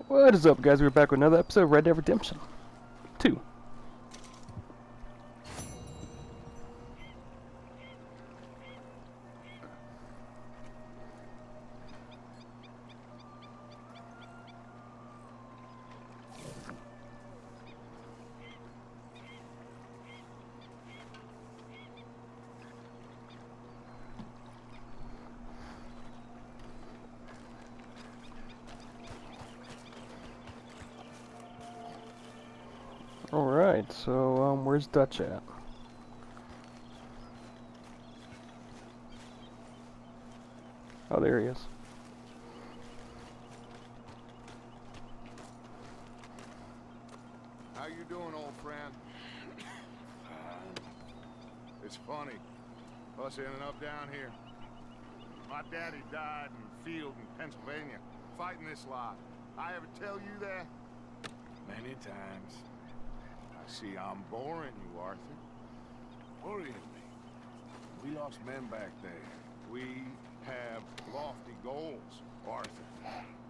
What is up, guys? We're back with another episode of Red Dead Redemption 2. Alright, so, where's Dutch at? Oh, there he is. How you doing, old friend? It's funny, us ending up down here. My daddy died in the field in Pennsylvania, fighting this lot. I ever tell you that? Many times. I see I'm boring you, Arthur. Worrying me. We lost men back there. We have lofty goals, Arthur.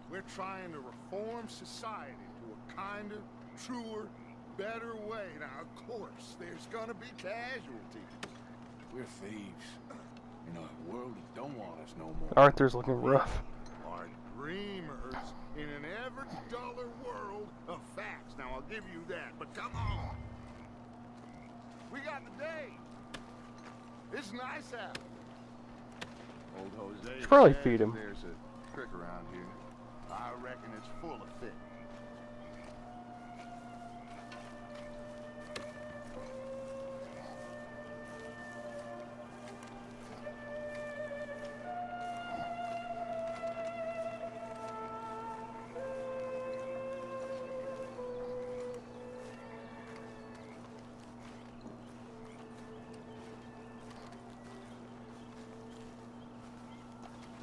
We're trying to reform society to a kinder, truer, better way. Now, of course, there's gonna be casualties. We're thieves. In a world that don't want us no more. Arthur's looking rough. Are dreamers in an ever duller world of facts. Now, I'll give you that, but come on. We got the day. It's nice out. Old Jose Should probably says feed him. There's a trick around here. I reckon it's full of fish.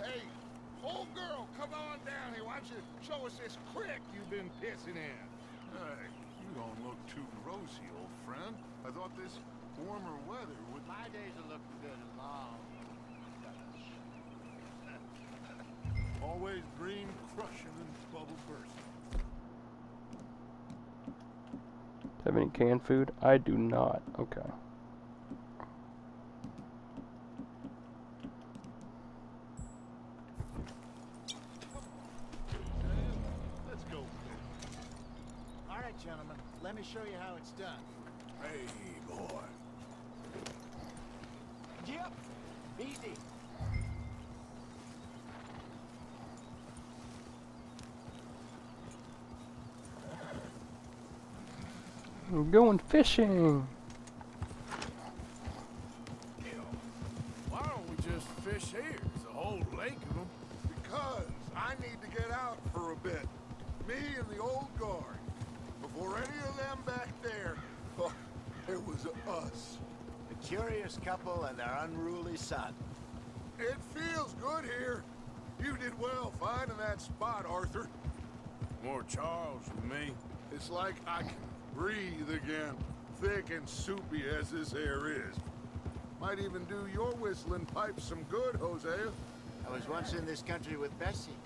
Hey, old girl, come on down here. Why don't you show us this creek you've been pissing in? Hey, you don't look too rosy, old friend. I thought this warmer weather would... My days are looking good and long. Always dream crushing and bubble bursting. Have any canned food? I do not. Okay. Let's go. All right, gentlemen, let me show you how it's done. Hey, boy. Yep, easy. We're going fishing. Why don't we just fish here? There's a whole lake of them. Because I need to get out for a bit. Me and the old guard. Before any of them back there, oh, it was us. A curious couple and their unruly son. It feels good here. You did well finding that spot, Arthur. More Charles than me. It's like I can breathe again, thick and soupy as this air is. Might even do your whistling pipes some good, Hosea. I was once in this country with Bessie.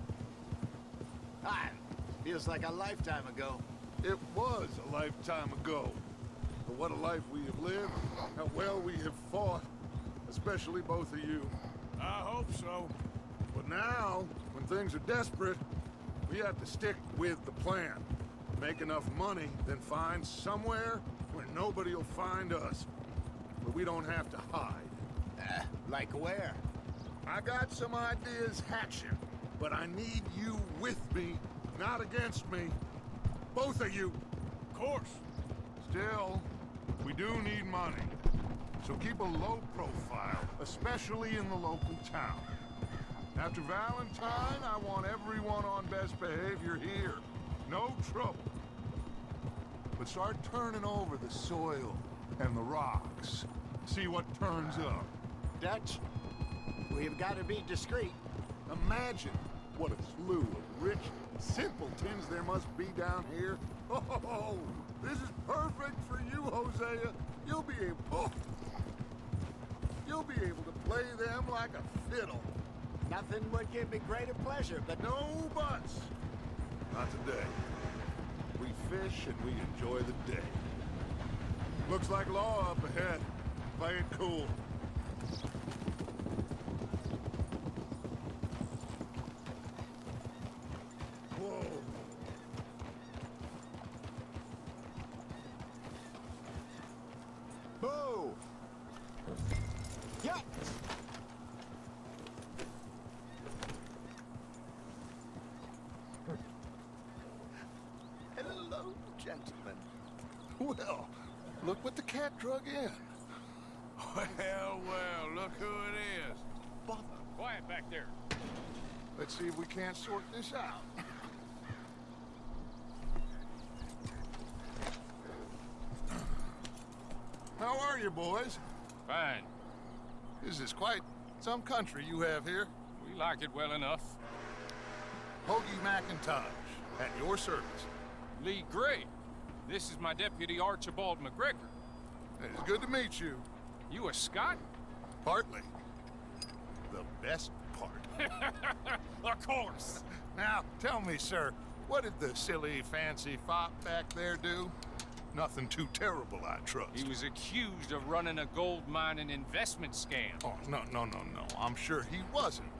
Ah, feels like a lifetime ago. It was a lifetime ago. But what a life we have lived, how well we have fought, especially both of you. I hope so. But now, when things are desperate, we have to stick with the plan. Make enough money, then find somewhere where nobody will find us. Where we don't have to hide. Like where? I got some ideas hatching, but I need you with me, not against me. Both of you. Of course. Still, we do need money. So keep a low profile, especially in the local town. After Valentine, I want everyone on best behavior here. No trouble. But start turning over the soil and the rocks. See what turns up. Dutch, we've got to be discreet. Imagine what a slew of rich simpletons there must be down here. Oh, this is perfect for you, Hosea. You'll be able to play them like a fiddle. Nothing would give me greater pleasure, but No buts. Not today. We fish and we enjoy the day. Looks like law up ahead. Play it cool. Whoa. Boo! Yeah. Hello, gentlemen. Well, look what the cat drug in. Well, look who it is. Bother. Quiet back there. Let's see if we can't sort this out. How are you, boys? Fine. This is quite some country you have here. We like it well enough. Hoagie McIntosh, at your service. Lee Gray. This is my deputy Archibald McGregor. It's good to meet you. You a Scot? Partly. The best part. Of course. Now, tell me, sir, what did the silly, fancy fop back there do? Nothing too terrible, I trust. He was accused of running a gold mining investment scam. Oh, no. I'm sure he wasn't.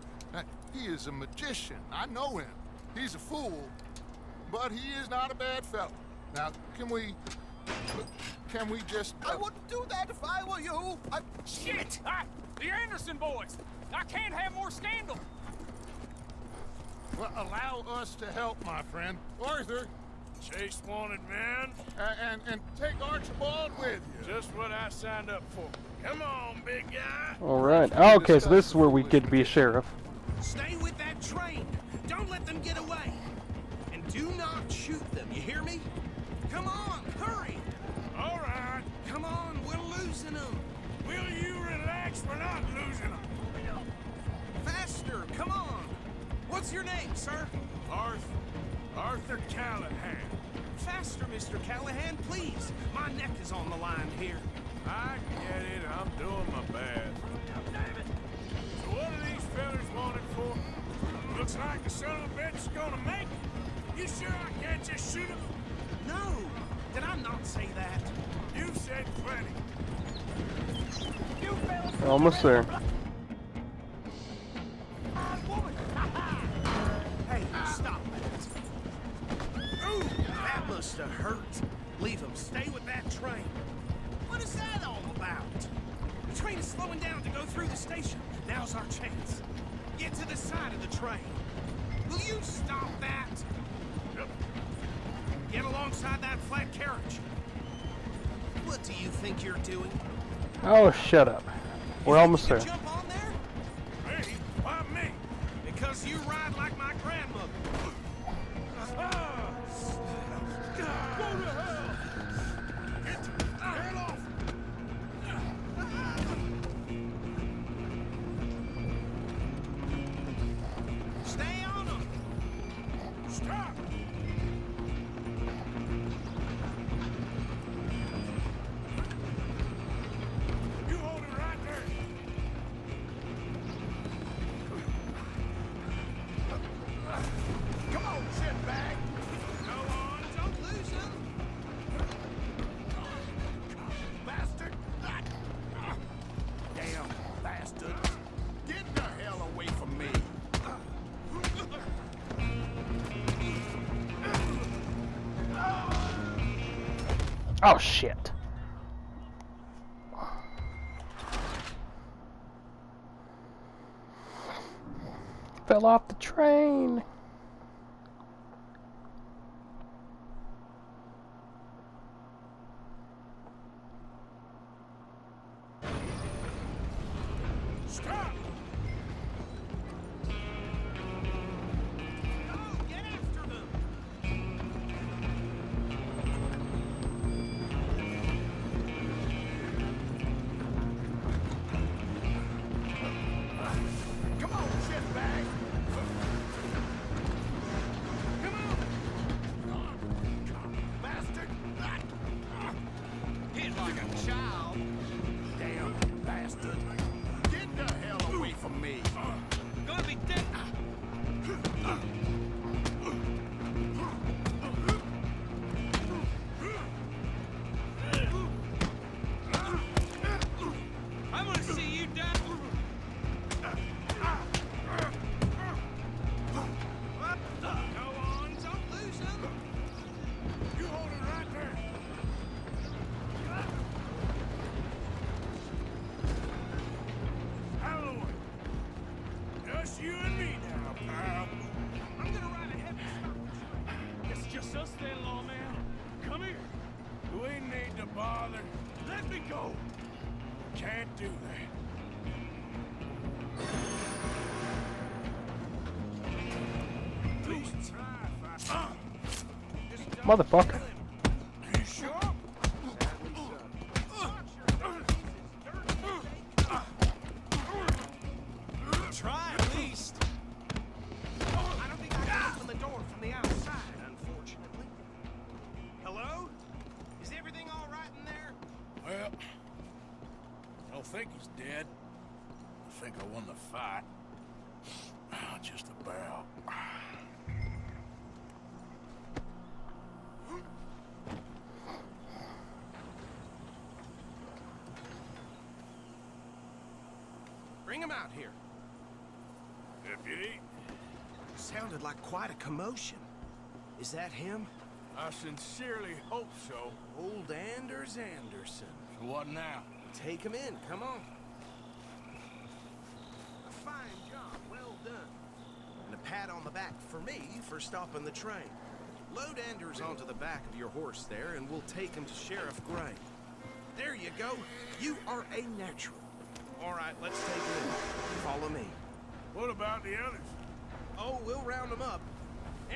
He is a magician. I know him. He's a fool, but he is not a bad fellow. Now, can we just... I wouldn't do that if I were you. Shit! The Anderson boys! I can't have more scandal! Well, allow us to help, my friend. Arthur, Chase wanted man. and take Archibald with you. Just what I signed up for. Come on, big guy. All right. Okay, so this is where we get to be a sheriff. Stay with that train. Don't let them get away. And do not shoot them, you hear me? Come on, hurry. All right. Come on, we're losing them. Will you relax? We're not losing them. Faster, come on. What's your name, sir? Arthur Callahan. Faster, Mr. Callahan, please. My neck is on the line here. I get it. I'm doing my best. So what are these fellas wanted for? Looks like the son of a bitch is gonna make it. You sure I can't just shoot him? No, did I not say that? You've said plenty. Almost there. Hey, stop that. Ooh, that must have hurt. Leave him. Stay with that train. What is that all about? The train is slowing down to go through the station. Now's our chance. Get to the side of the train. Will you stop that? Yep. Get alongside that flat carriage. What do you think you're doing? Oh, shut up. We're You almost think there. you can jump on there? Hey, why me? Because you ride like my grandmother. Go to hell! Get off! Stay on them. Stop! You hold it right there. Come on, shitbag. Go on, don't lose them. Bastard. Damn bastard. Get the hell away from me. Oh, shit. Fell off the train. Stop! Go, get after them. Come on, shitbag. Come on. Bastard. Hit like a child. Damn bastard. Get the hell away from me. Gonna be dead. sister-in-law, man. Come here. We need to bother. Let me go. Can't do that. Please try. Motherfucker. You sure? Try at least. I don't think I can open the door from the outside, unfortunately. Hello? Is everything all right in there? Well, I don't think he's dead. I think I won the fight. Just about. Bring him out here. Deputy, Sounded like quite a commotion. Is that him? I sincerely hope so. Old Anders Anderson. So what now? Take him in, come on. A fine job, well done. And a pat on the back for me for stopping the train. Load Anders onto the back of your horse there, and we'll take him to Sheriff Gray. There you go. You are a natural. All right, let's take him in. Follow me. What about the others? Oh, we'll round them up.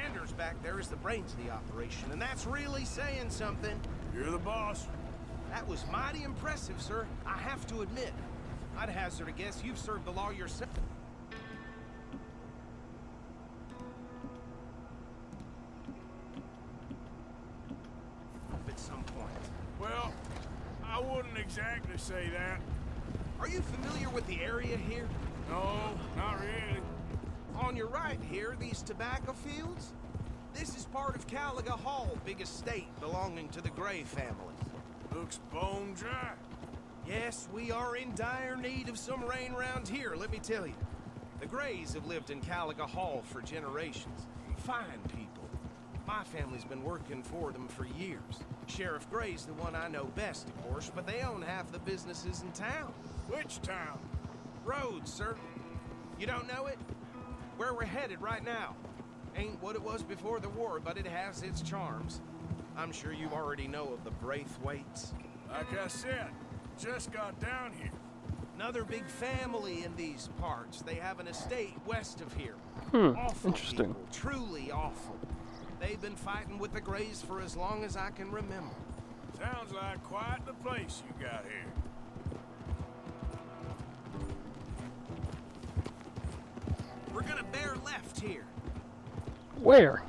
Anders back there is the brains of the operation, and that's really saying something. You're the boss. That was mighty impressive, sir. I have to admit. I'd hazard a guess you've served the law yourself. At some point. Well, I wouldn't exactly say that. Are you familiar with the area here? No, not really. On your right here, these tobacco fields? This is part of Caliga Hall, big estate belonging to the Gray family. Looks bone dry. Yes, we are in dire need of some rain around here, let me tell you. The Grays have lived in Caliga Hall for generations. Fine people. My family's been working for them for years. Sheriff Gray's the one I know best, of course, but they own half the businesses in town. Which town? Rhodes, sir. You don't know it? Where we're headed right now. Ain't what it was before the war, but it has its charms. I'm sure you already know of the Braithwaites. Like I said, just got down here. Another big family in these parts. They have an estate west of here. Awful Interesting. people, truly awful. They've been fighting with the Grays for as long as I can remember. Sounds like quite the place you got here. We're gonna bear left here. Where?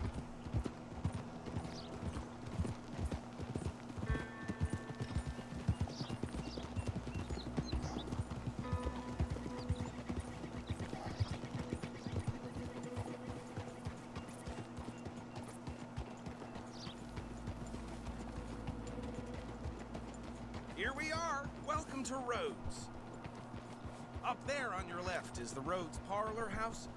Here we are. Welcome to Rhodes. Up there on your left is the Rhodes Parlor House.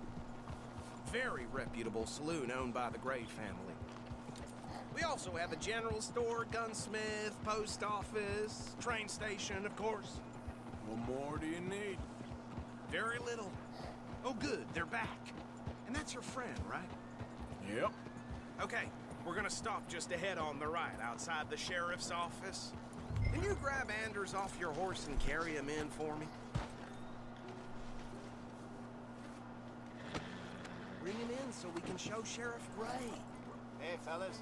Very reputable saloon owned by the Gray family. We also have a general store, gunsmith, post office, train station, of course. What more do you need? Very little. Oh, good, they're back. And that's your friend, right? Yep. Okay, we're gonna stop just ahead on the right, outside the sheriff's office. Can you grab Anders off your horse and carry him in for me? Bring him in so we can show Sheriff Gray. Hey, fellas.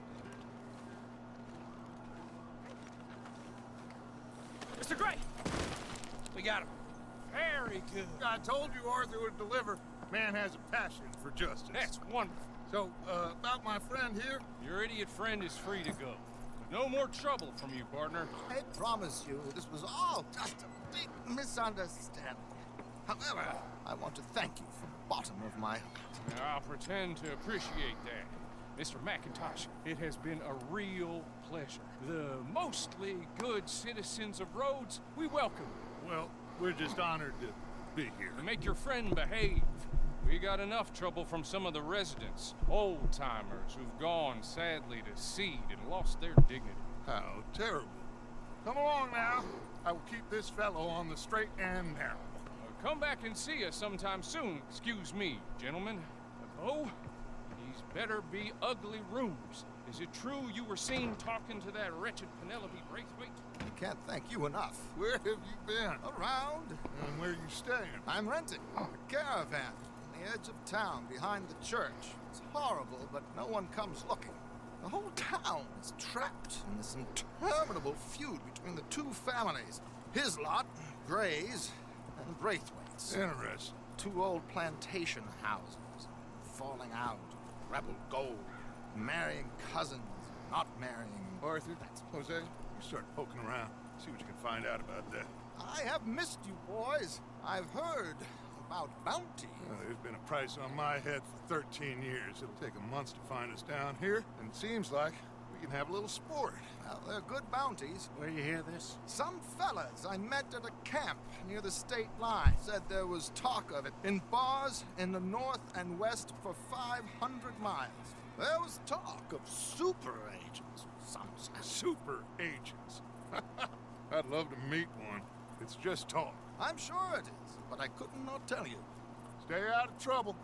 Mr. Gray! We got him. Very good. I told you Arthur would deliver. Man has a passion for justice. That's wonderful. So, about my friend here, Your idiot friend is free to go. No more trouble from you, partner. I promise you, this was all just a big misunderstanding. However, I want to thank you from the bottom of my heart. Now, I'll pretend to appreciate that. Mr. McIntosh, it has been a real pleasure. The mostly good citizens of Rhodes, we welcome you. well, we're just honored to be here. To make your friend behave. We got enough trouble from some of the residents, old-timers who've gone, sadly, to seed and lost their dignity. How terrible. Come along now. I will keep this fellow on the straight and narrow. Come back and see us sometime soon. Excuse me, gentlemen. Bo, these better be ugly rooms. Is it true you were seen talking to that wretched Penelope Braithwaite? I can't thank you enough. Where have you been? Around. And where you staying? I'm renting a caravan on the edge of town behind the church. It's horrible, but no one comes looking. The whole town is trapped in this interminable feud between the two families. His lot, Gray's, and Braithwaite's. Interesting. Two old plantation houses, falling out, rebel gold, marrying cousins, not marrying. Arthur, Jose, you start poking around. See what you can find out about that. I have missed you, boys. I've heard about bounty. Well, there's been a price on my head for 13 years. It'll take a month to find us down here, and it seems like we can have a little sport. Well, they're good bounties. Where you hear this? Some fellas I met at a camp near the state line said there was talk of it in bars in the north and west for 500 miles. There was talk of super agents, some said. Super agents. I'd love to meet one. It's just talk. I'm sure it is, but I couldn't not tell you. Stay out of trouble.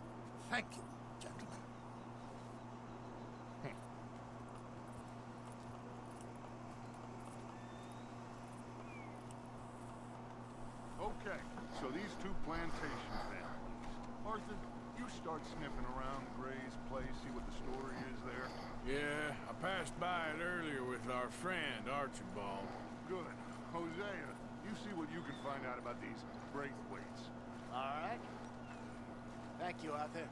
Thank you, gentlemen. Okay, so these two plantation families. Arthur, you start sniffing around Gray's place, see what the story is there. Yeah, I passed by it earlier with our friend, Archibald. Good. Hosea, you see what you can find out about these Braithwaites. All right. Thank you, Arthur.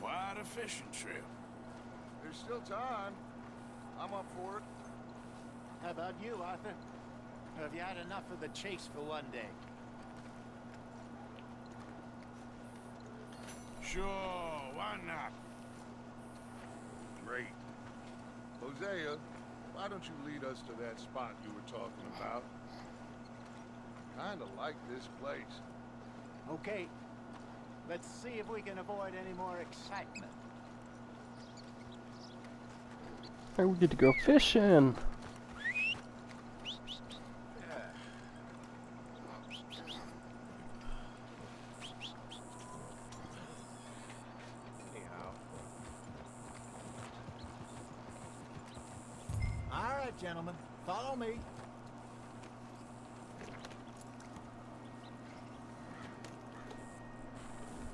Quite a fishing trip. There's still time. I'm up for it. How about you, Arthur? Have you had enough of the chase for one day? Sure, why not? Great. Hosea, why don't you lead us to that spot you were talking about? Kinda like this place. Okay. Let's see if we can avoid any more excitement. Hey, we get to go fishing. All right, gentlemen. Follow me.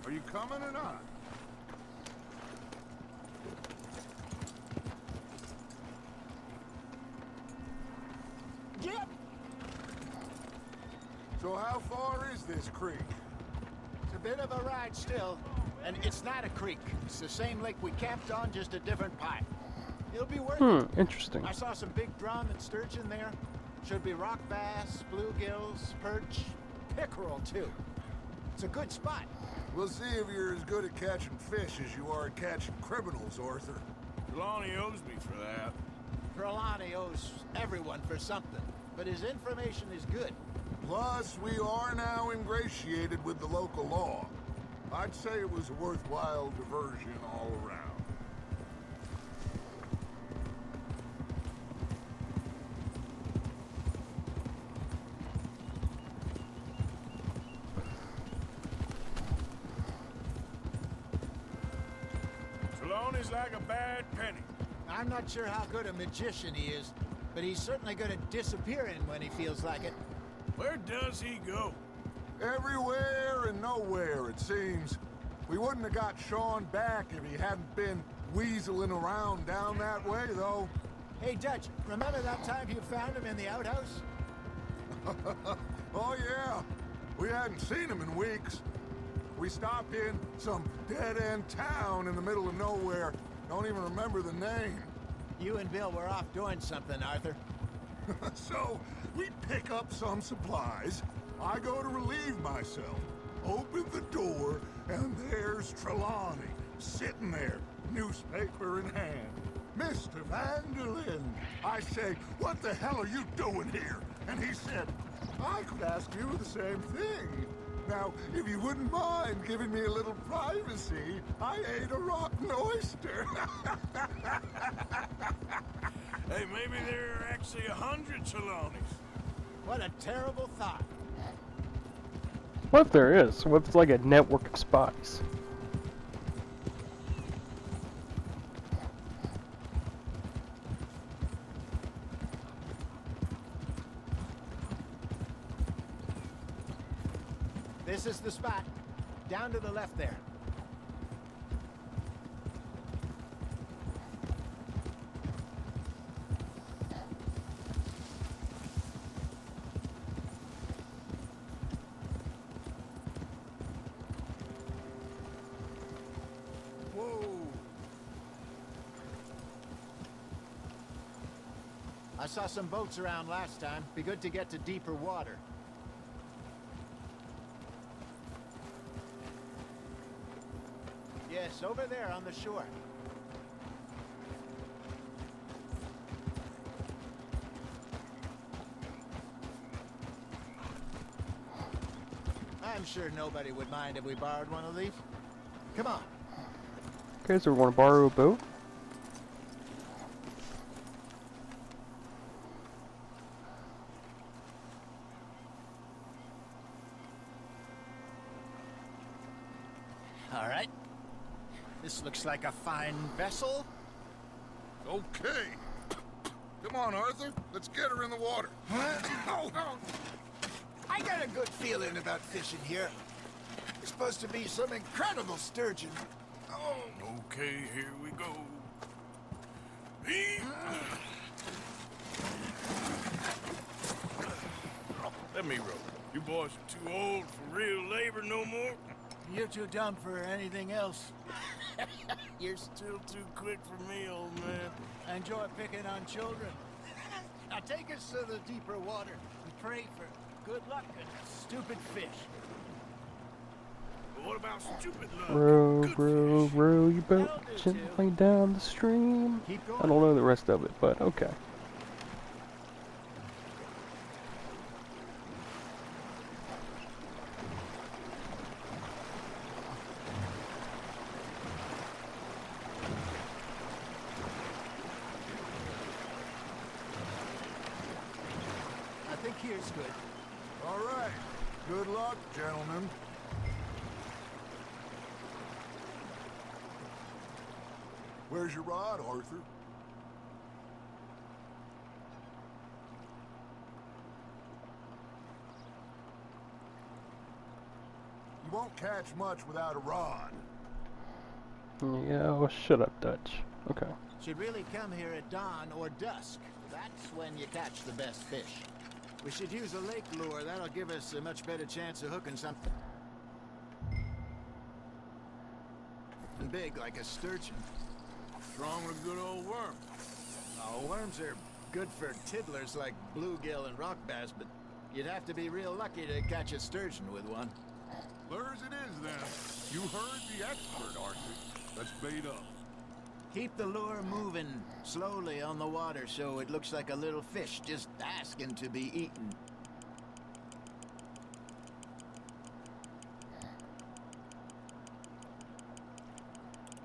Are you coming or not? Yep. So how far is this creek? It's a bit of a ride still. And it's not a creek. It's the same lake we camped on, just a different pipe. It'll be worth it. Interesting. I saw some big drum and sturgeon there. Should be rock bass, bluegills, perch, pickerel too. It's a good spot. We'll see if you're as good at catching fish as you are at catching criminals, Arthur. Trelawney owes me for that. Trelawney owes everyone for something, but his information is good. Plus, we are now ingratiated with the local law. I'd say it was a worthwhile diversion all around. Trelawney's like a bad penny. I'm not sure how good a magician he is, but he's certainly good at disappearing when he feels like it. Where does he go? Everywhere and nowhere, it seems. We wouldn't have got Sean back if he hadn't been weaseling around down that way, though. Hey, Dutch, remember that time you found him in the outhouse? Oh, yeah. We hadn't seen him in weeks. We stopped in some dead-end town in the middle of nowhere. Don't even remember the name. You and Bill were off doing something, Arthur. So, we pick up some supplies. I go to relieve myself. Open the door, and there's Trelawney, sitting there, newspaper in hand. Mr. Vanderlyn. I say, what the hell are you doing here? And he said, I could ask you the same thing. Now, if you wouldn't mind giving me a little privacy, I ate a rotten oyster. Hey, maybe there are actually 100 Trelawneys. What a terrible thought. What if there is? What if it's like a network of spies? This is the spot. Down to the left there. Whoa. I saw some boats around last time. Be good to get to deeper water. Yes, over there on the shore. I'm sure nobody would mind if we borrowed one of these. Come on. Okay, so we want to borrow a boat? All right. This looks like a fine vessel. Okay. Come on, Arthur. Let's get her in the water. I got a good feeling about fishing here. There's supposed to be some incredible sturgeon. Oh, Okay, here we go. Let me row. You boys are too old for real labor no more. You're too dumb for anything else. You're still too quick for me, old man. Enjoy picking on children. Now take us to the deeper water and pray for good luck and stupid fish. But what about stupid luck? Row, Good row, fish. row your boat That'll do, gently down the stream. Keep I going. don't know the rest of it, but okay. I think here's good. all right. Good luck, gentlemen. Where's your rod, Arthur? You won't catch much without a rod. Yeah, well, shut up, Dutch. Okay. Should really come here at dawn or dusk. That's when you catch the best fish. We should use a lake lure. That'll give us a much better chance of hooking something big like a sturgeon. Strong with a good old worm. Oh, worms are good for tiddlers like bluegill and rock bass, but you'd have to be real lucky to catch a sturgeon with one. Lures it is, then. You heard the expert, Arthur. Let's bait up. Keep the lure moving slowly on the water so it looks like a little fish just asking to be eaten.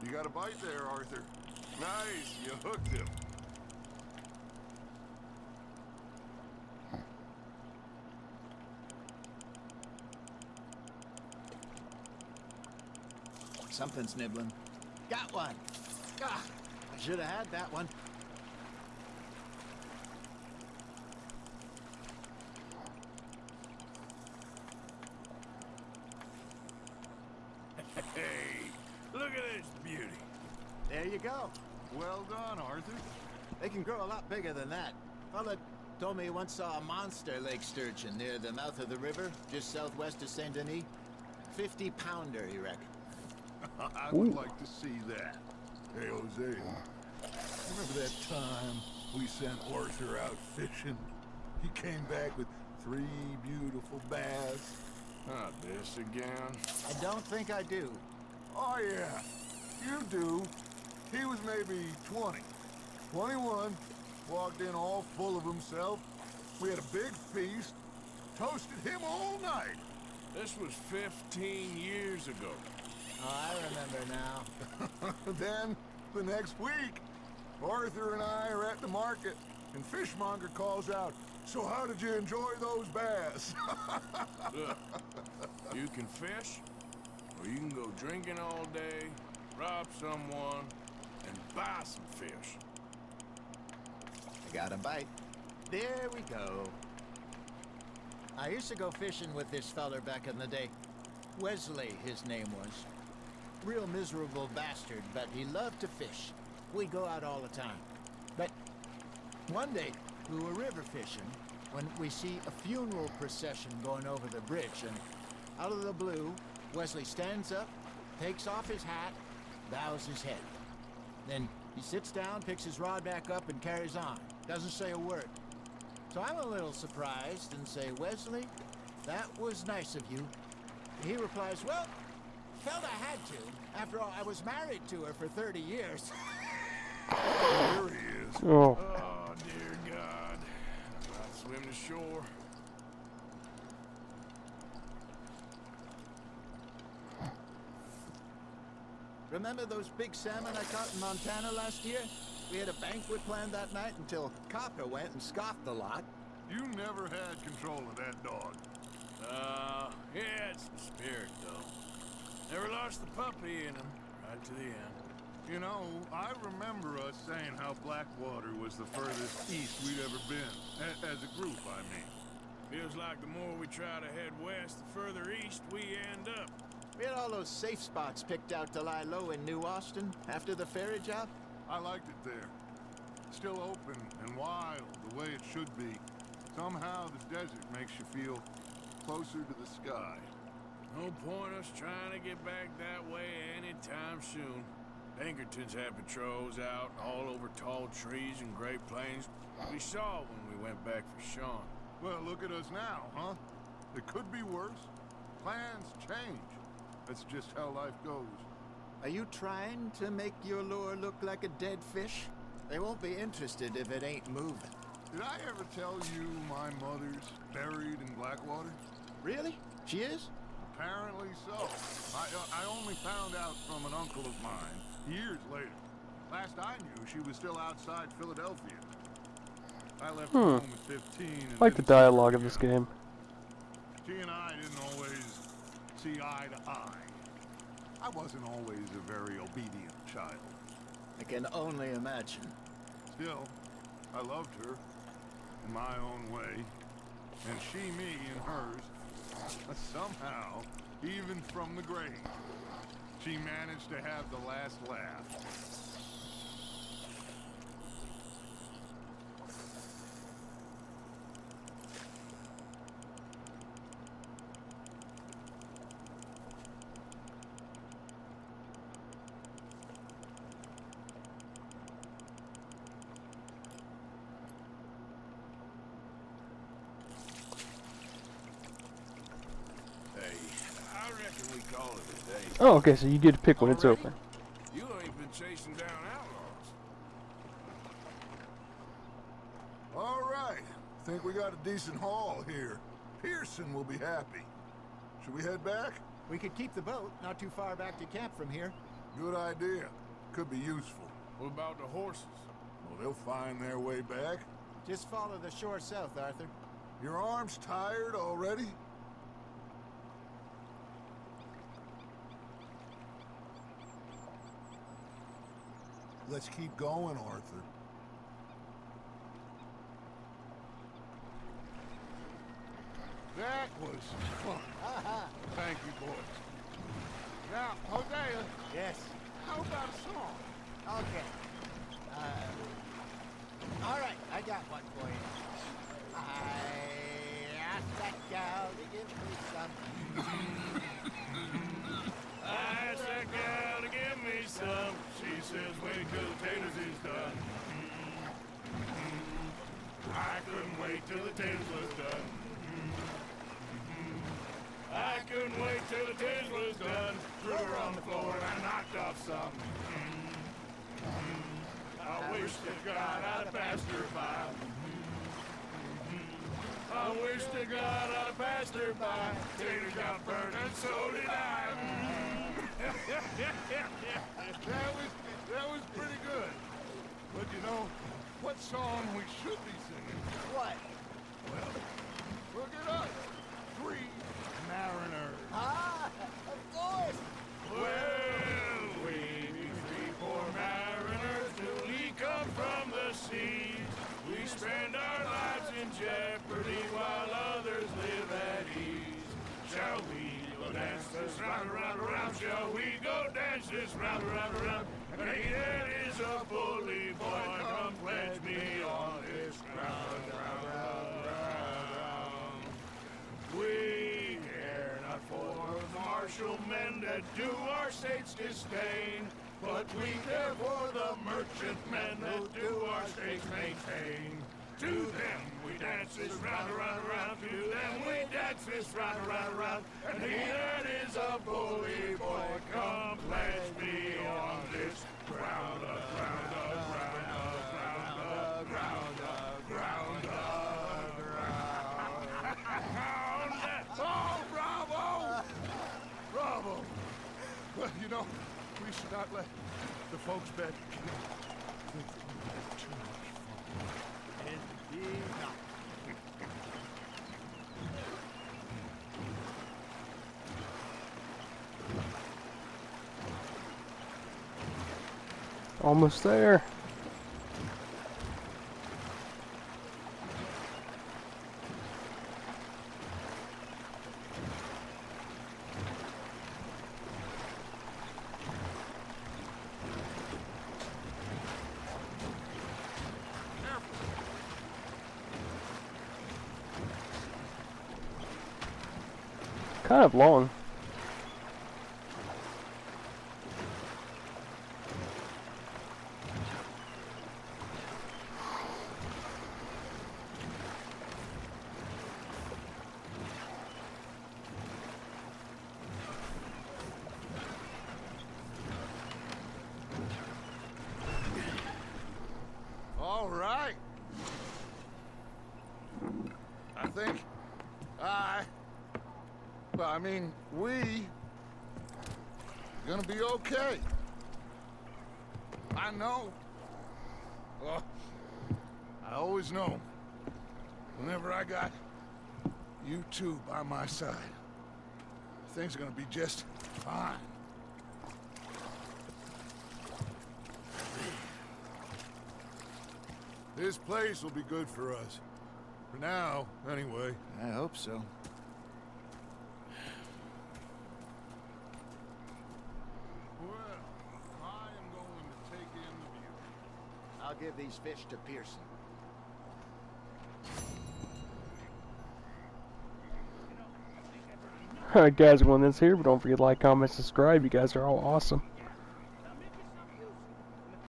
You got a bite there, Arthur. Nice, you hooked him. Something's nibbling. Got one. Ah, I should have had that one. Hey, look at this beauty. There you go. Well done, Arthur. They can grow a lot bigger than that. Fella told me he once saw a monster lake sturgeon near the mouth of the river, just southwest of Saint Denis. 50-pounder, he reckoned. I would like to see that. Hey, Jose. Remember that time we sent Arthur out fishing? He came back with 3 beautiful bass. Not this again. I don't think I do. Oh, yeah. You do. He was maybe 20. 21. Walked in all full of himself. We had a big feast. Toasted him all night. This was 15 years ago. Oh, I remember now. Then, the next week, Arthur and I are at the market, and Fishmonger calls out, "So how did you enjoy those bass?" Look, you can fish, or you can go drinking all day, rob someone, and buy some fish. I got a bite. There we go. I used to go fishing with this feller back in the day. Wesley, his name was. Real miserable bastard, but he loved to fish. We'd go out all the time. But one day, we were river fishing when we see a funeral procession going over the bridge, and out of the blue, Wesley stands up, takes off his hat, bows his head. Then he sits down, picks his rod back up, and carries on. Doesn't say a word. So I'm a little surprised and say, Wesley, that was nice of you. He replies, well, felt I had to. After all, I was married to her for 30 years. Here he is. Oh. Oh, dear God. I'll swim to shore. Remember those big salmon I caught in Montana last year? We had a banquet planned that night until Copper went and scoffed the lot. You never had control of that dog. He had some spirit, though. Never lost the puppy in him, right to the end. You know, I remember us saying how Blackwater was the furthest east we'd ever been. As a group, I mean. Feels like the more we try to head west, the further east we end up. We had all those safe spots picked out to lie low in New Austin after the ferry job. I liked it there. Still open and wild, the way it should be. Somehow the desert makes you feel closer to the sky. No point us trying to get back that way anytime soon. Pinkertons had patrols out all over tall trees and Great Plains. We saw when we went back for Sean. Well, look at us now, huh? It could be worse. Plans change. That's just how life goes. Are you trying to make your lure look like a dead fish? They won't be interested if it ain't moving. Did I ever tell you my mother's buried in Blackwater? Really? She is? Apparently so. I only found out from an uncle of mine years later. Last I knew, she was still outside Philadelphia. I left home at 15. And I like the didn't see her dialogue of again. this game. She and I didn't always see eye to eye. I wasn't always a very obedient child. I can only imagine. Still, I loved her in my own way, and she me in hers. Somehow, even from the grave, she managed to have the last laugh. Hey, I reckon we call it a day. Oh, okay, so you get to pick when it's Already? open. You ain't been chasing down outlaws. All right, think we got a decent haul here. Pearson will be happy. Should we head back? We could keep the boat not too far back to camp from here. Good idea. Could be useful. What about the horses? Well, they'll find their way back. Just follow the shore south, Arthur. Your arm's tired already? Let's keep going, Arthur. That was fun. Thank you, boys. Now, Hosea, Yes. how about a song? Okay. All right, I got one for you. I asked that gal to give me some. I asked that gal to give me some. She says wait till the taters is done. I couldn't wait till the taters was done. I couldn't wait till the taters was done. Threw her on the floor and I knocked off some. I wish to God I'd have passed her by. I wish to God I'd have passed her by. Tater got burned and so did I. That was pretty good. But you know, what song we should be singing? What? Well, look at us. 3 mariners. Ah, of course. Well, we be 3 poor mariners newly come from the seas. We spend our lives in jeopardy while others live at ease. Shall we dance this round, around, around. Shall we go dance this round, around, around? And he that is a bully boy, come pledge me on this ground, round, round, round. We care not for the martial men that do our state's disdain, but we care for the merchant men that do our states maintain. To them we dance this round, around, around. To them we dance this round, around, around. And he that is a bully boy, come pledge me on this ground, ground, ground, ground, ground, ground, ground. Oh, bravo! Bravo! Well, you know, we should not let the folks back think that we had too much fun. Indeed not. Almost there. Kind of long. All right. I think well, I mean, we gonna be okay. I know. Well, I always know. Whenever I got you two by my side, things are gonna be just fine. This place will be good for us. For now, anyway. I hope so. Well, I am going to take in the view. I'll give these fish to Pearson. Alright guys, when this here, but don't forget to like, comment, subscribe. You guys are all awesome.